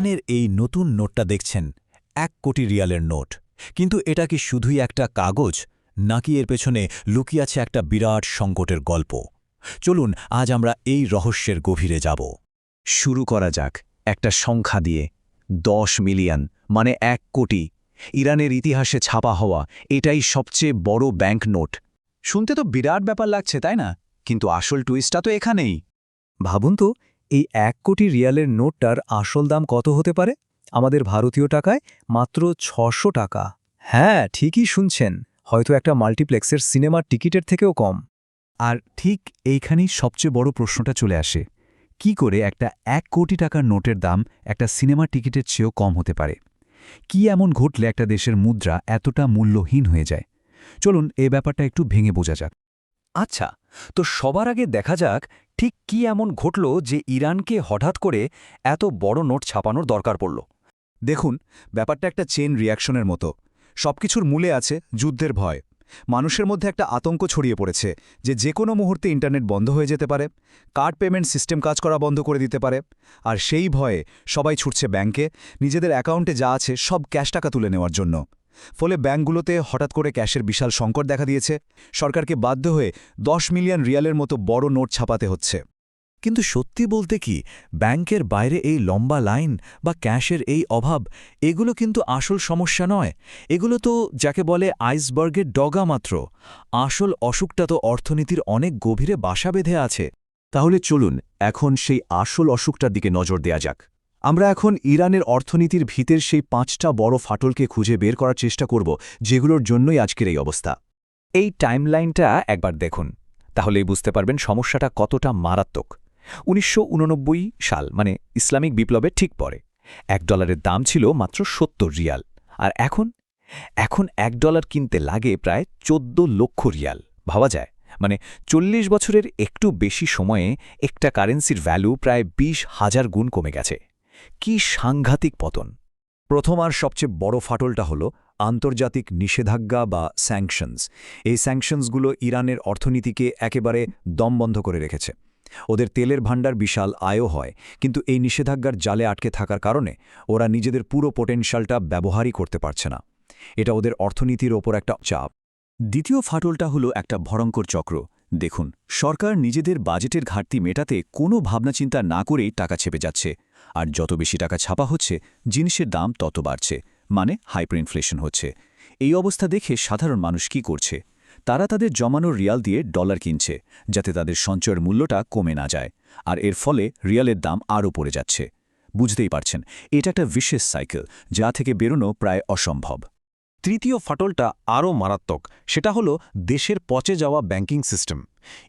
ইরানের এই নতুন নোটটা দেখছেন 1 কোটি রিয়ালের নোট, কিন্তু এটা কি শুধুই একটা কাগজ, নাকি এর পেছনে লুকিয়ে আছে একটা বিরাট সংকটের গল্প? চলুন আজ আমরা এই রহস্যের গভীরে যাব। শুরু করা যাক একটা সংখ্যা দিয়ে। 10 মিলিয়ন মানে 1 কোটি। ইরানের ইতিহাসে ছাপা হওয়া এটাই সবচেয়ে বড় ব্যাংক নোট। শুনতে তো বিরাট ব্যাপার লাগছে, তাই না? কিন্তু আসল টুইস্টটা তো এখানেই। ভাবুন তো, এই 1 কোটি রিয়ালের নোটটার আসল দাম কত হতে পারে? আমাদের ভারতীয় টাকায় মাত্র 600 টাকা। হ্যাঁ, ঠিকই শুনছেন, হয়তো একটা মাল্টিপ্লেক্সের সিনেমার টিকিটের থেকেও কম। আর ঠিক এইখানেই সবচেয়ে বড় প্রশ্নটা চলে আসে, কি করে একটা 1 কোটি টাকার নোটের দাম একটা সিনেমার টিকিটের চেয়েও কম হতে পারে? কি এমন ঘটলে একটা দেশের মুদ্রা এতটা মূল্যহীন হয়ে যায়? চলুন এই ব্যাপারটা একটু ভেঙে বোঝা যাক। আচ্ছা, তো সবার আগে দেখা যাক ঠিক কি এমন ঘটল যে ইরানকে হঠাৎ করে এত বড় নোট ছাপানোর দরকার পড়ল। দেখুন, ব্যাপারটা একটা চেইন রিয়াকশনের মতো। সবকিছুর মূলে আছে যুদ্ধের ভয়। মানুষের মধ্যে একটা আতঙ্ক ছড়িয়ে পড়েছে যে কোনো মুহূর্তে ইন্টারনেট বন্ধ হয়ে যেতে পারে, কার্ড পেমেন্ট সিস্টেম কাজ করা বন্ধ করে দিতে পারে। আর সেই ভয়ে সবাই ছুটছে ব্যাংকে, নিজেদের অ্যাকাউন্টে যা আছে সব ক্যাশ টাকা তুলে নেওয়ার জন্য। ফলে ব্যাংকগুলোতে হঠাৎ করে ক্যাশের বিশাল সংকট দেখা দিয়েছে। সরকারকে বাধ্য হয়ে 10 মিলিয়ন রিয়ালের মতো বড় নোট ছাপাতে হচ্ছে। কিন্তু সত্যি বলতে কি, ব্যাংকের বাইরে এই লম্বা লাইন বা ক্যাশের এই অভাব, এগুলো কিন্তু আসল সমস্যা নয়। এগুলো তো যাকে বলে আইসবার্গের ডগা মাত্র। আসল অসুখটা তো অর্থনীতির অনেক গভীরে বাসা বেঁধে আছে। তাহলে চলুন এখন সেই আসল অসুখটার দিকে নজর দেয়া যাক। আমরা এখন ইরানের অর্থনীতির ভিতের সেই 5টা বড় ফাটলকে খুঁজে বের করার চেষ্টা করব, যেগুলোর জন্যই আজকের এই অবস্থা। এই টাইমলাইনটা একবার দেখুন, তাহলেই বুঝতে পারবেন সমস্যাটা কতটা মারাত্মক। 1989 সাল মানে ইসলামিক বিপ্লবের ঠিক পরে $1 দাম ছিল মাত্র 70 রিয়াল। আর এখন $1 কিনতে লাগে প্রায় 14 লক্ষ রিয়াল। ভাবা যায়, মানে 40 বছরের একটু বেশি সময়ে একটা কারেন্সির ভ্যালু প্রায় 20,000 গুণ কমে গেছে। কি সাংঘাতিক পতন! প্রথম আর সবচেয়ে বড় ফাটলটা হল আন্তর্জাতিক নিষেধাজ্ঞা বা স্যাংশনস। এই স্যাংশনসগুলো ইরানের অর্থনীতিকে একেবারে দমবন্ধ করে রেখেছে। ওদের তেলের ভাণ্ডার বিশাল আয়ও হয়, কিন্তু এই নিষেধাজ্ঞার জালে আটকে থাকার কারণে ওরা নিজেদের পুরো পোটেনশিয়ালটা ব্যবহারই করতে পারছে না। এটা ওদের অর্থনীতির ওপর একটা চাপ। দ্বিতীয় ফাটলটা হলো একটা ভয়ঙ্কর চক্র। দেখুন, সরকার নিজেদের বাজেটের ঘাটতি মেটাতে কোনো ভাবনাচিন্তা না করেই টাকা ছেপে যাচ্ছে। আর যত বেশি টাকা ছাপা হচ্ছে, জিনিসের দাম তত বাড়ছে, মানে হাইপার ইনফ্লেশন হচ্ছে। এই অবস্থা দেখে সাধারণ মানুষ কি করছে? তারা তাদের জমানো রিয়াল দিয়ে ডলার কিনছে, যাতে তাদের সঞ্চয়ের মূল্যটা কমে না যায়। আর এর ফলে রিয়ালের দাম আরও পড়ে যাচ্ছে। বুঝতেই পারছেন, এটা একটা ভিশিয়াস সাইকেল, যা থেকে বেরোনো প্রায় অসম্ভব। তৃতীয় ফাটলটা আরও মারাত্মক। সেটা হলো দেশের পচে যাওয়া ব্যাংকিং সিস্টেম।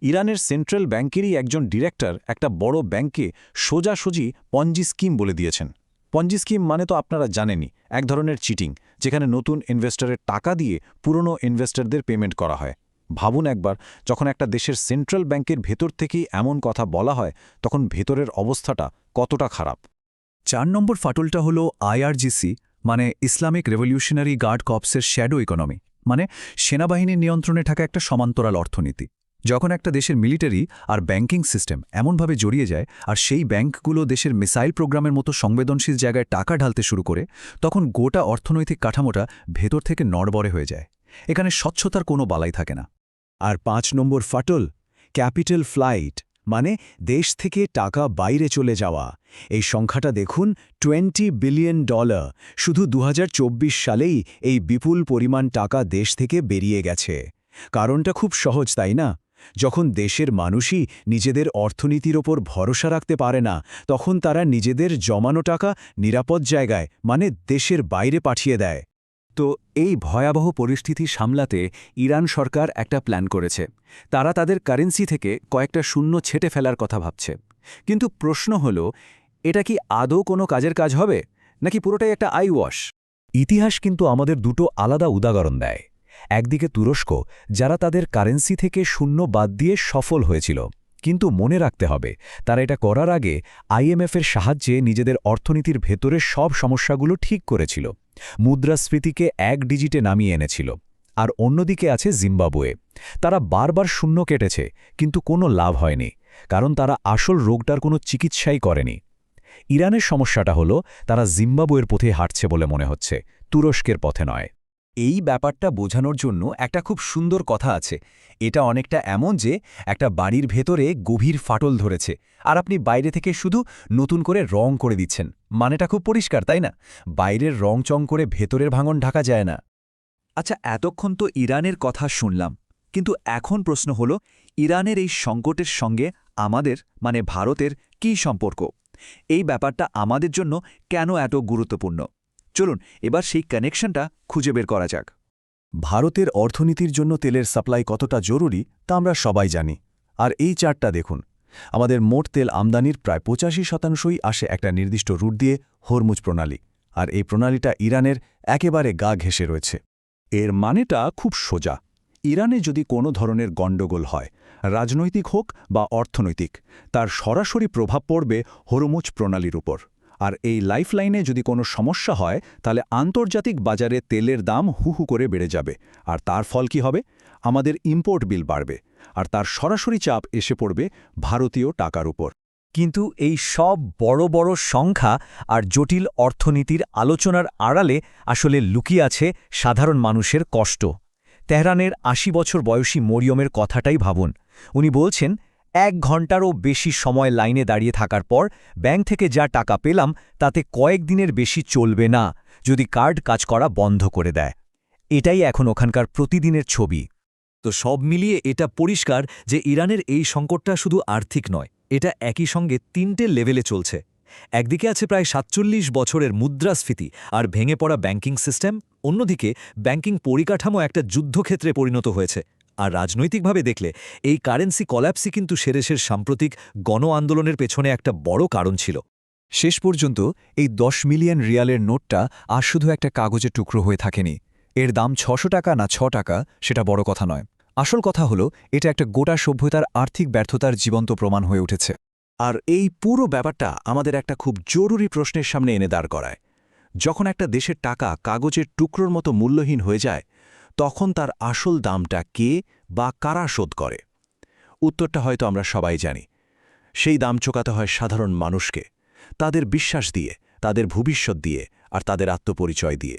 ইরানের সেন্ট্রাল ব্যাংকেরই একজন ডিরেক্টর একটা বড় ব্যাংকে সোজাসুজি পঞ্জি স্কিম বলে দিয়েছেন। পঞ্জি স্কিম মানে তো আপনারা জানেনই, এক ধরনের চিটিং, যেখানে নতুন ইনভেস্টরের টাকা দিয়ে পুরনো ইনভেস্টরদের পেমেন্ট করা হয়। ভাবুন একবার, যখন একটা দেশের সেন্ট্রাল ব্যাংকের ভেতর থেকেই এমন কথা বলা হয়, তখন ভেতরের অবস্থাটা কতটা খারাপ। 4 নম্বর ফাটলটা হলো IRGC, মানে ইসলামিক রেভলিউশনারি গার্ড কর্পসের শ্যাডো ইকোনমি, মানে সেনাবাহিনীর নিয়ন্ত্রণে থাকা একটা সমান্তরাল অর্থনীতি। যখন একটা দেশের মিলিটারি আর ব্যাংকিং সিস্টেম এমনভাবে জড়িয়ে যায়, আর সেই ব্যাংকগুলো দেশের মিসাইল প্রোগ্রামের মতো সংবেদনশীল জায়গায় টাকা ঢালতে শুরু করে, তখন গোটা অর্থনৈতিক কাঠামোটা ভেতর থেকে নড়বড়ে হয়ে যায়। এখানে স্বচ্ছতার কোনো বালাই থাকে না। আর 5 নম্বর ফাটল, ক্যাপিটাল ফ্লাইট, মানে দেশ থেকে টাকা বাইরে চলে যাওয়া। এই সংখ্যাটা দেখুন, $20 বিলিয়ন। শুধু 2024 সালেই এই বিপুল পরিমাণ টাকা দেশ থেকে বেরিয়ে গেছে। কারণটা খুব সহজ, তাই না? যখন দেশের মানুষই নিজেদের অর্থনীতির ওপর ভরসা রাখতে পারে না, তখন তারা নিজেদের জমানো টাকা নিরাপদ জায়গায়, মানে দেশের বাইরে পাঠিয়ে দেয়। তো এই ভয়াবহ পরিস্থিতি সামলাতে ইরান সরকার একটা প্ল্যান করেছে। তারা তাদের কারেন্সি থেকে কয়েকটা শূন্য ছেটে ফেলার কথা ভাবছে। কিন্তু প্রশ্ন হল, এটা কি আদৌ কোনো কাজের কাজ হবে, নাকি পুরোটাই একটা আই ওয়াশ? ইতিহাস কিন্তু আমাদের দুটো আলাদা উদাহরণ দেয়। একদিকে তুরস্ক, যারা তাদের কারেন্সি থেকে শূন্য বাদ দিয়ে সফল হয়েছিল, কিন্তু মনে রাখতে হবে তারা এটা করার আগে IMF-এর সাহায্যে নিজেদের অর্থনীতির ভেতরের সব সমস্যাগুলো ঠিক করেছিল, মুদ্রাস্ফীতিকে 1 ডিজিটে নামিয়ে এনেছিল। আর অন্যদিকে আছে জিম্বাবুয়ে। তারা বারবার শূন্য কেটেছে, কিন্তু কোনো লাভ হয়নি, কারণ তারা আসল রোগটার কোনো চিকিৎসাই করেনি। ইরানের সমস্যাটা হলো তারা জিম্বাবুয়ের পথে হাঁটছে বলে মনে হচ্ছে, তুরস্কের পথে নয়। এই ব্যাপারটা বোঝানোর জন্য একটা খুব সুন্দর কথা আছে। এটা অনেকটা এমন যে একটা বাড়ির ভেতরে গভীর ফাটল ধরেছে, আর আপনি বাইরে থেকে শুধু নতুন করে রং করে দিচ্ছেন। মানেটা খুব পরিষ্কার, তাই না? বাইরের রং চং করে ভেতরের ভাঙন ঢাকা যায় না। আচ্ছা, এতক্ষণ তো ইরানের কথা শুনলাম, কিন্তু এখন প্রশ্ন হলো, ইরানের এই সংকটের সঙ্গে আমাদের মানে ভারতের কী সম্পর্ক? এই ব্যাপারটা আমাদের জন্য কেন এত গুরুত্বপূর্ণ? চলুন এবার সেই কানেকশনটা খুঁজে বের করা যাক। ভারতের অর্থনীতির জন্য তেলের সাপ্লাই কতটা জরুরি তা আমরা সবাই জানি। আর এই চার্টটা দেখুন, আমাদের মোট তেল আমদানির প্রায় 85% আসে একটা নির্দিষ্ট রুট দিয়ে, হরমুজ প্রণালী। আর এই প্রণালীটা ইরানের একেবারে গা ঘেঁষে রয়েছে। এর মানেটা খুব সোজা। ইরানে যদি কোনো ধরনের গণ্ডগোল হয়, রাজনৈতিক হোক বা অর্থনৈতিক, তার সরাসরি প্রভাব পড়বে হরমুজ প্রণালীর উপর। আর এই লাইফলাইনে যদি কোনো সমস্যা হয়, তাহলে আন্তর্জাতিক বাজারে তেলের দাম হুহু করে বেড়ে যাবে। আর তার ফল কি হবে? আমাদের ইম্পোর্ট বিল বাড়বে, আর তার সরাসরি চাপ এসে পড়বে ভারতীয় টাকার উপর। কিন্তু এই সব বড় বড় সংখ্যা আর জটিল অর্থনীতির আলোচনার আড়ালে আসলে লুকিয়ে আছে সাধারণ মানুষের কষ্ট। তেহরানের ৮০ বছর বয়সী মরিয়মের কথাটাই ভাবুন। উনি বলছেন, ১ ঘণ্টারও বেশি সময় লাইনে দাঁড়িয়ে থাকার পর ব্যাংক থেকে যা টাকা পেলাম তাতে কয়েকদিনের বেশি চলবে না যদি কার্ড কাজ করা বন্ধ করে দেয়। এটাই এখন ওখানকার প্রতিদিনের ছবি। তো সব মিলিয়ে এটা পরিষ্কার যে ইরানের এই সংকটটা শুধু আর্থিক নয়, এটা একই সঙ্গে ৩টে লেভেলে চলছে। একদিকে আছে প্রায় ৪৭ বছরের মুদ্রাস্ফীতি আর ভেঙে পড়া ব্যাংকিং সিস্টেম, অন্যদিকে ব্যাংকিং পরিকাঠামো একটা যুদ্ধক্ষেত্রে পরিণত হয়েছে। আর রাজনৈতিকভাবে দেখলে এই কারেন্সি কল্যাপসই কিন্তু সেদেশের সাম্প্রতিক গণ আন্দোলনের পেছনে একটা বড় কারণ ছিল। শেষ পর্যন্ত এই ১০ মিলিয়ন রিয়ালের নোটটা আর শুধু একটা কাগজের টুকরো হয়ে থাকেনি। এর দাম ৬০০ টাকা না ৬ টাকা সেটা বড় কথা নয়। আসল কথা হলো, এটা একটা গোটা সভ্যতার আর্থিক ব্যর্থতার জীবন্ত প্রমাণ হয়ে উঠেছে। আর এই পুরো ব্যাপারটা আমাদের একটা খুব জরুরি প্রশ্নের সামনে এনে দাঁড় করায়। যখন একটা দেশের টাকা কাগজের টুকরোর মতো মূল্যহীন হয়ে যায়, তখন তার আসল দামটা কে বা কারা শোধ করে? উত্তরটা হয়তো আমরা সবাই জানি। সেই দাম চোকাতে হয় সাধারণ মানুষকে, তাদের বিশ্বাস দিয়ে, তাদের ভবিষ্যৎ দিয়ে আর তাদের আত্মপরিচয় দিয়ে।